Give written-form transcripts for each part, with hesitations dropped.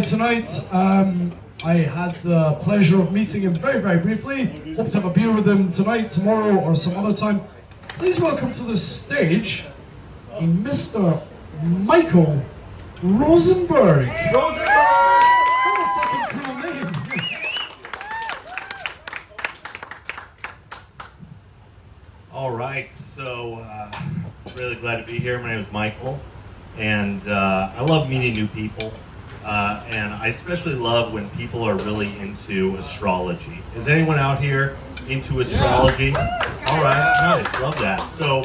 Tonight, I had the pleasure of meeting him very, very briefly. Hope to have a beer with him tonight, tomorrow, or some other time. Please welcome to the stage, Mr. Michael Rosenberg. What a fucking cool name. All right, so really glad to be here. My name is Michael, and I love meeting new people. And I especially love when people are really into astrology. Is anyone out here into astrology? Yeah. All right, nice, love that. So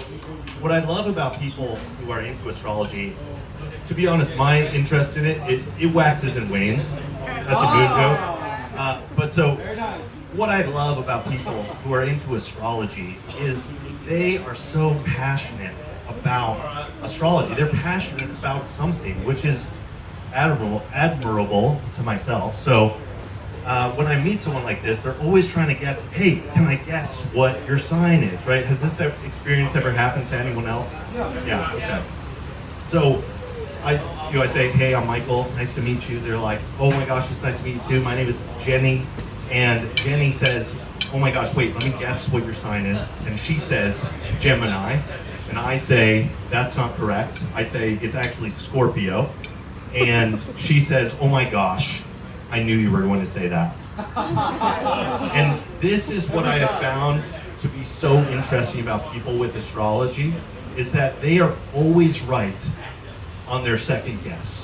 what I love about people who are into astrology, to be honest, my interest in it waxes and wanes. That's a good joke. But so what I love about people who are into astrology is they are so passionate about astrology. They're passionate about something, which is admirable to myself. So when I meet someone like this, they're always trying to guess, hey, can I guess what your sign is, right? Has this experience ever happened to anyone else? Yeah, okay. So I say, hey, I'm Michael, nice to meet you. They're like, oh my gosh, it's nice to meet you too. My name is Jenny. And Jenny says, oh my gosh, wait, let me guess what your sign is. And she says, Gemini. And I say, that's not correct. I say, it's actually Scorpio. And she says, oh my gosh, I knew you were going to say that. And this is what I have found to be so interesting about people with astrology, is that they are always right on their second guess.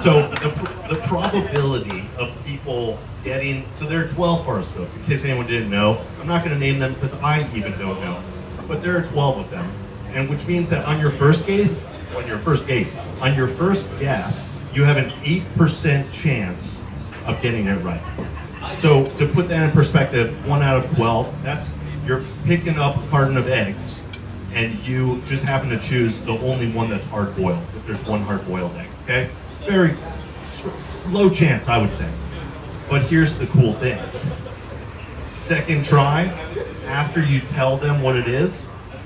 So the probability of people getting, so there are 12 horoscopes, in case anyone didn't know. I'm not going to name them because I even don't know, but there are 12 of them. And which means that on your first guess, you have an 8% chance of getting it right. So to put that in perspective, 1 out of 12, that's, you're picking up a carton of eggs and you just happen to choose the only one that's hard-boiled, if there's one hard-boiled egg, okay? Very low chance, I would say. But here's the cool thing. Second try, after you tell them what it is,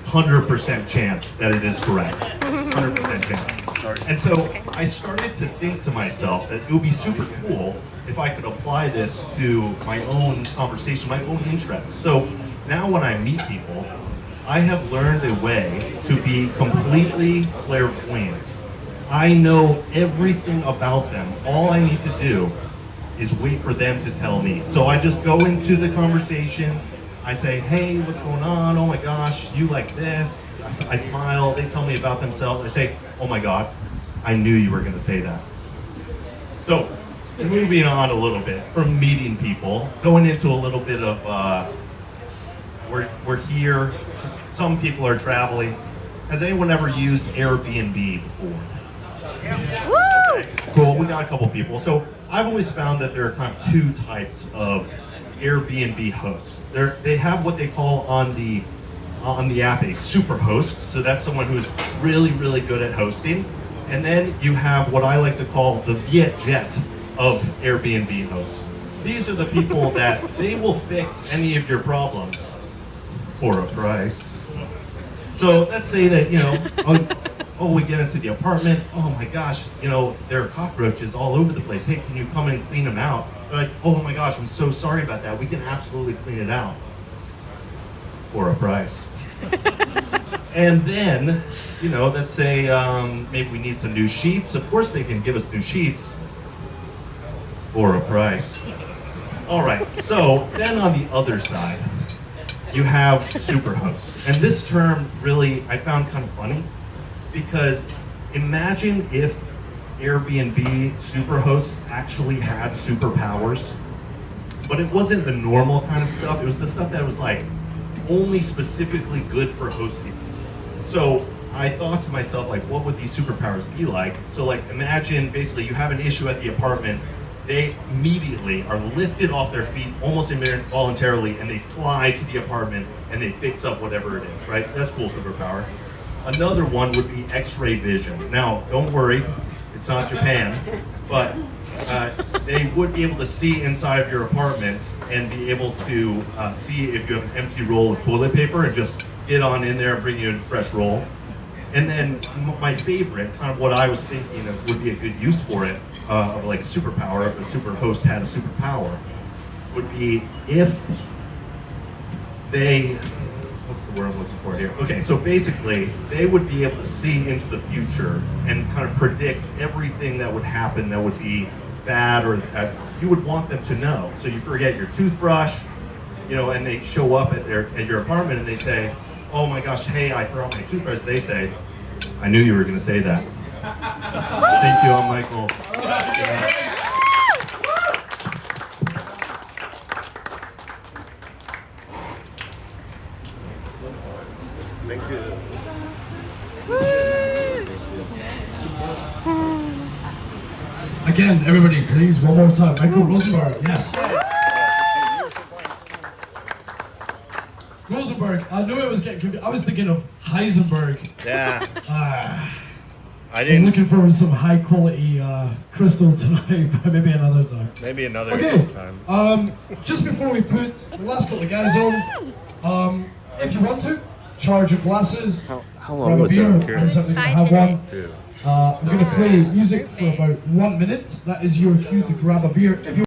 100% chance that it is correct. 100% chance. And so I started to think to myself that it would be super cool if I could apply this to my own conversation, my own interests. So now when I meet people, I have learned a way to be completely clairvoyant. I know everything about them. All I need to do is wait for them to tell me. So I just go into the conversation. I say, hey, what's going on? Oh my gosh, you like this? I smile, they tell me about themselves. I say, oh my God, I knew you were gonna say that. So, moving on a little bit from meeting people, going into a little bit of, we're here, some people are traveling. Has anyone ever used Airbnb before? Okay, cool, we got a couple people. So, I've always found that there are kind of two types of Airbnb hosts. They have what they call on the app a super host, so that's someone who is really, really good at hosting. And then you have what I like to call the Vietjet of Airbnb hosts. These are the people that they will fix any of your problems for a price. So let's say that, we get into the apartment, oh my gosh, there are cockroaches all over the place. Hey, can you come and clean them out? They're like, oh my gosh, I'm so sorry about that. We can absolutely clean it out for a price. And then, let's say maybe we need some new sheets. Of course they can give us new sheets for a price. All right, so then on the other side, you have superhosts. And this term really I found kind of funny, because imagine if Airbnb superhosts actually had superpowers, but it wasn't the normal kind of stuff. It was the stuff that was like only specifically good for hosting. So I thought to myself, like, what would these superpowers be like? So like, imagine basically you have an issue at the apartment, they immediately are lifted off their feet almost involuntarily and they fly to the apartment and they fix up whatever it is, right? That's cool superpower. Another one would be X-ray vision. Now, don't worry, it's not Japan, but they would be able to see inside of your apartment and be able to see if you have an empty roll of toilet paper and just get on in there and bring you a fresh roll. And then my favorite, kind of what I was thinking of would be a good use for it, of like a superpower, if a super host had a superpower, would be if they, what's the word I'm looking for here? Okay, so basically, they would be able to see into the future and kind of predict everything that would happen that would be bad or that you would want them to know. So you forget your toothbrush, you know, and they show up at your apartment and they say, oh my gosh, hey, I forgot my toothbrush. They say, I knew you were going to say that. Thank you, I'm Michael. Thank you. Again, everybody, please, one more time. Michael Rosenberg, yes. Rosenberg, I knew it was getting confused. I was thinking of Heisenberg. Yeah. I I was didn't. looking for some high quality crystal tonight, but maybe another time. Maybe another Okay, time. just before we put the last couple of guys on, if you want to, charge your glasses, How grab long a was it? beer, I'm I'm curious. certainly going to have one. Two. I'm going to play music for about 1 minute. That is your cue to grab a beer. If you